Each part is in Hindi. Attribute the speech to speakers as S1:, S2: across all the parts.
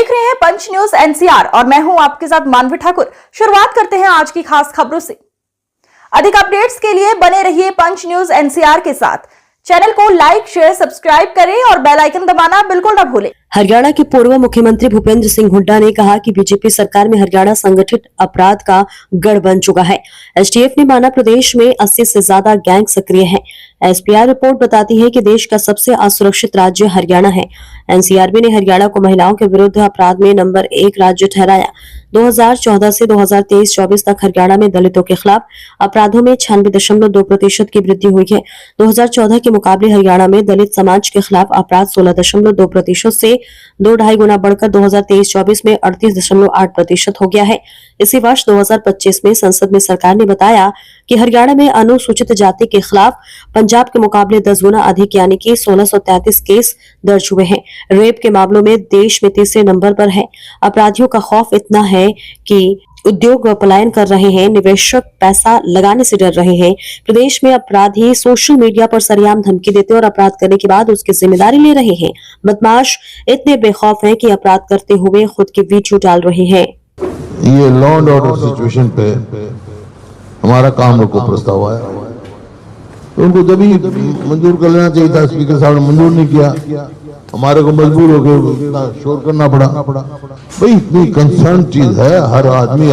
S1: देख रहे हैं पंच न्यूज एनसीआर और मैं हूं आपके साथ मानवी ठाकुर। शुरुआत करते हैं आज की खास खबरों से। अधिक अपडेट्स के लिए बने रहिए पंच न्यूज एनसीआर के साथ। चैनल को लाइक, शेयर, सब्सक्राइब करें और बेल आइकन दबाना बिल्कुल न भूलें।
S2: हरियाणा के पूर्व मुख्यमंत्री भूपेंद्र सिंह हुड्डा ने कहा कि बीजेपी सरकार में हरियाणा संगठित अपराध का गढ़ बन चुका है। एसटीएफ ने माना प्रदेश में 80 से ज्यादा गैंग सक्रिय हैं। एसपीआर रिपोर्ट बताती है कि देश का सबसे असुरक्षित राज्य हरियाणा है। एनसीआरबी ने हरियाणा को महिलाओं के विरुद्ध अपराध में नंबर 1 राज्य ठहराया। 2014 से 2023-24 तक हरियाणा में दलितों के खिलाफ अपराधों में 96.2% की वृद्धि हुई है। 2014 के मुकाबले हरियाणा में दलित समाज के खिलाफ अपराध 16.2% से 2-2.5 गुना बढ़कर 2023-24 में 38.8% हो गया है। इसी वर्ष 2025 में संसद में सरकार ने बताया कि हरियाणा में अनुसूचित जाति के खिलाफ पंजाब के मुकाबले 10 गुना अधिक यानी कि 1633 केस दर्ज हुए हैं। रेप के मामलों में देश में तीसरे नंबर पर है। अपराधियों का खौफ इतना है कि उद्योग पलायन कर रहे हैं, निवेशक पैसा लगाने से डर रहे हैं। प्रदेश में अपराधी सोशल मीडिया पर सरेआम धमकी देते और अपराध करने के बाद उसकी जिम्मेदारी ले रहे हैं। बदमाश इतने बेखौफ हैं कि अपराध करते हुए खुद की वीडियो डाल रहे हैं।
S3: ये लॉ एंड ऑर्डर सिचुएशन पे हमारा काम रोको प्रस्ताव आया, तो उनको जब ही मंजूर कर लेना चाहिए था। स्पीकर साहब ने मंजूर नहीं किया, हमारे को मजबूर होकर इतना शोर करना पड़ा। भाई इतनी कंसर्न चीज है, हर आदमी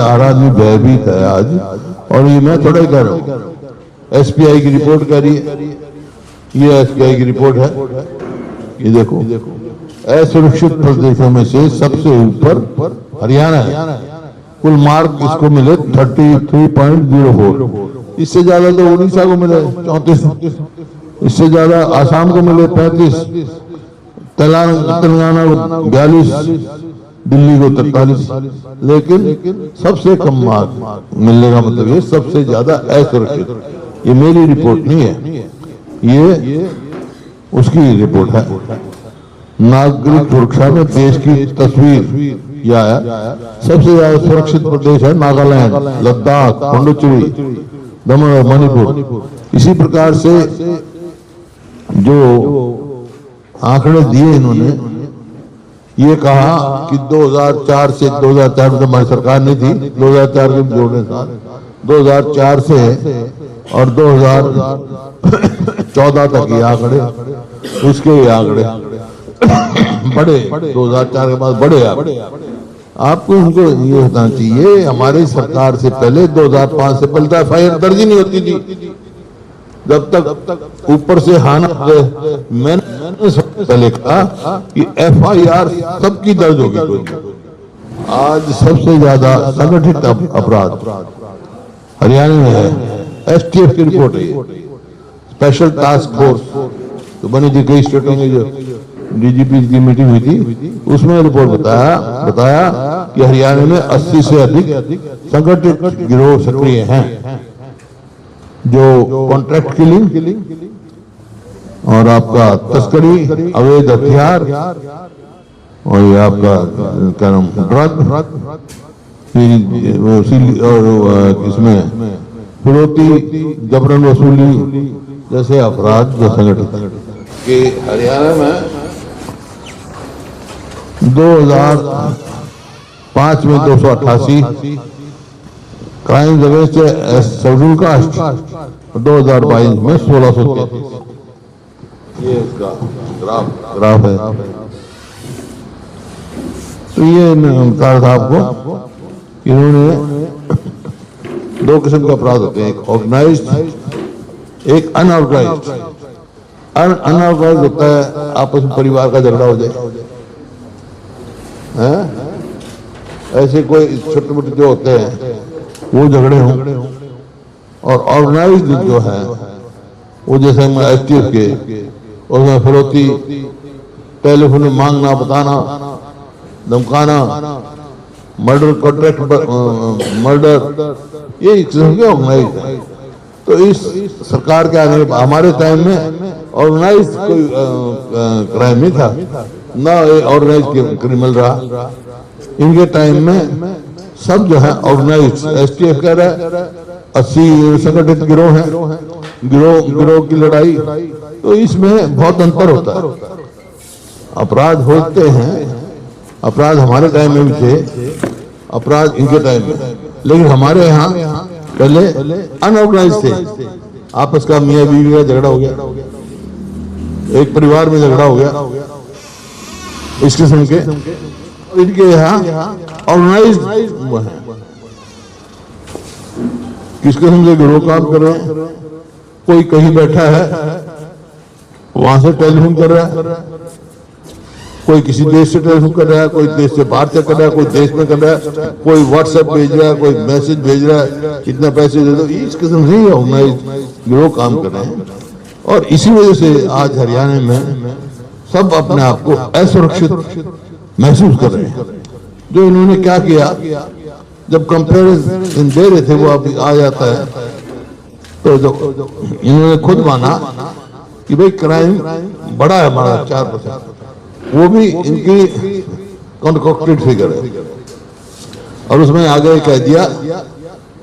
S3: भयभीत है आज। और ये मैं थोड़ा ही कह रहा हूँ, एसपीआई की रिपोर्ट कह रही है, ये एसपीआई की रिपोर्ट है। ये देखो, असुरक्षित प्रदेशों में से सबसे ऊपर हरियाणा है। कुल मार्क इसको मिले 33.04। इससे ज्यादा तो उड़ीसा को मिले 34, इससे ज्यादा आसाम को मिले 35, तेलंगाना को 42, दिल्ली को 43। लेकिन सबसे कम मार्क मिलने का मतलब ये सबसे ज्यादा असुरक्षित। ये मेरी रिपोर्ट नहीं है, ये उसकी रिपोर्ट है। नागरिक सुरक्षा में देश की तस्वीर यह है। सबसे ज्यादा सुरक्षित प्रदेश है नागालैंड, लद्दाख, पुडुचेरी, दमन और मणिपुर। इसी प्रकार से जो आंकड़े दिए इन्होंने, ये कहा कि 2004 से 2004 में हमारी सरकार नहीं थी, 2004 के जोड़ने साथ 2004 से और 2014 तक ये आंकड़े, उसके ये आंकड़े बड़े, 2004 के बाद बड़े आंकड़े। आपको इनको ये होना चाहिए, हमारी सरकार से पहले 2005 से पहले एफआईआर दर्ज ही नहीं होती थी। जब तक ऊपर से हाना, मैंने सबसे पहले कहा कि एफआईआर सबकी दर्ज होगी। आज सबसे ज्यादा संगठित अपराध हरियाणा में है। एसटीएफ की रिपोर्ट है, स्पेशल टास्क फोर्स तो बनी थी कई स्टेटों में। जो डीजीपी की मीटिंग हुई थी उसमें रिपोर्ट बताया कि हरियाणा में 80 से अधिक संगठित गिरोह सक्रिय हैं, जो कॉन्ट्रैक्ट किलिंग और आपका तस्करी, अवैध हथियार और ये आपका क्या नाम, ड्रग और इसमें फिरौती, जबरन वसूली जैसे अपराध जो संगठित के हरियाणा में 2005 में 288 क्राइम अगेंस्ट शेड्यूल कास्ट, 2022 में 1633। ये इसका ग्राफ है। तो ये बता रहा था आपको, इन्होंने दो किस्म के अपराध होते हैं, एक ऑर्गेनाइज्ड, एक अनऑर्गेनाइज्ड। अनऑर्गेनाइज्ड होता है आपस में परिवार का झगड़ा हो जाए, ऐसे कोई छोटे मोटे जो होते हैं वो झगड़े हों। और ऑर्गेनाइज्ड जो है वो जैसे एसटीएफ के, उसमें फिरौती, टेलीफोन में मांगना, बताना, धमकाना, मर्डर, कॉन्ट्रैक्ट मर्डर, ये एक किस्म के ऑर्गेनाइज्ड है। तो इस सरकार के आने, हमारे टाइम में ऑर्गेनाइज्ड कोई क्राइम नहीं था, ना ऑर्गेनाइज्ड क्रिमिनल रहा। इनके टाइम में सब जो है ऑर्गेनाइज्ड। एसटीएफ कह रहा है 80 संगठित गिरोह हैं, गिरोह की लड़ाई। तो इसमें बहुत अंतर होता है। अपराध होते हैं अपराध हमारे टाइम में भी थे, अपराध इनके टाइम में, लेकिन हमारे यहाँ पहले अनऑर्गेनाइज थे। आपस का मियाँ बीवी का झगड़ा हो गया, एक परिवार में झगड़ा हो गया, इस किस्म के। इनके यहाँ ऑर्गेनाइज हुआ है, किस किस्म से गिरोह काम कर रहे हैं। कोई कहीं बैठा है, वहां से टेलीफोन कर रहा है, कोई किसी देश से टेलीफोन कर रहा है, कोई देश से बाहर से कर रहा है, कोई देश में कर रहा है, कोई व्हाट्सएप भेज रहा है, कोई मैसेज भेज रहा है, इतना पैसे दे दो। इस किस्म से ही ऑर्गेनाइज गिरोह काम कर रहे हैं। और इसी वजह से आज हरियाणा में सब अपने आप को असुरक्षित महसूस कर रहे हैं। जो इन्होंने क्या किया, जब कंपेरिजन दे रहे थे वो अब आ जाता है, तो जो इन्होंने खुद माना कि भाई क्राइम बड़ा है हमारा 4%, वो भी इनकी कॉन्कॉक्टेड फिगर है। और उसमें आगे कह दिया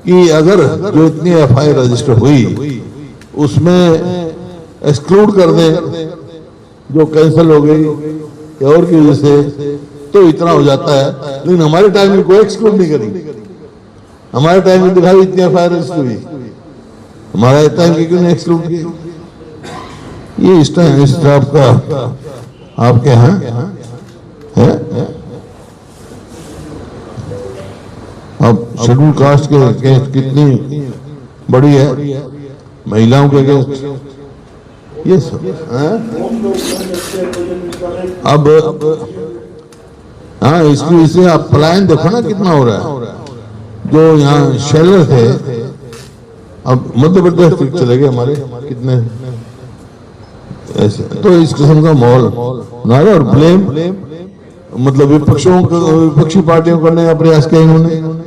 S3: कि अगर जो इतनी FIR रजिस्टर हुई उसमें एक्सक्लूड कर दें, जो कैंसिल हो गई या और की वजह से, तो इतना हो जाता है। लेकिन हमारे टाइम में कोई एक्सक्लूड नहीं करी। हमारे टाइम में दिखाई इतनी FIR रजिस्टर हुई, हमारे टाइम की क्यों नहीं एक्सक्लूड की? ये इस टाइप का आपके यहाँ है। अब शेड्यूल कास्ट के केस कितनी बड़ी है, महिलाओं के केस, ये सब अब हाँ, इससे आप पलायन देखो ना कितना हो रहा है। जो यहाँ शेलर थे अब मध्य प्रदेश चले गए हमारे कितने ऐसे। तो इस किस्म का माहौल ना, और ब्लेम मतलब विपक्षी पार्टियों करने का प्रयास किया इन्होंने।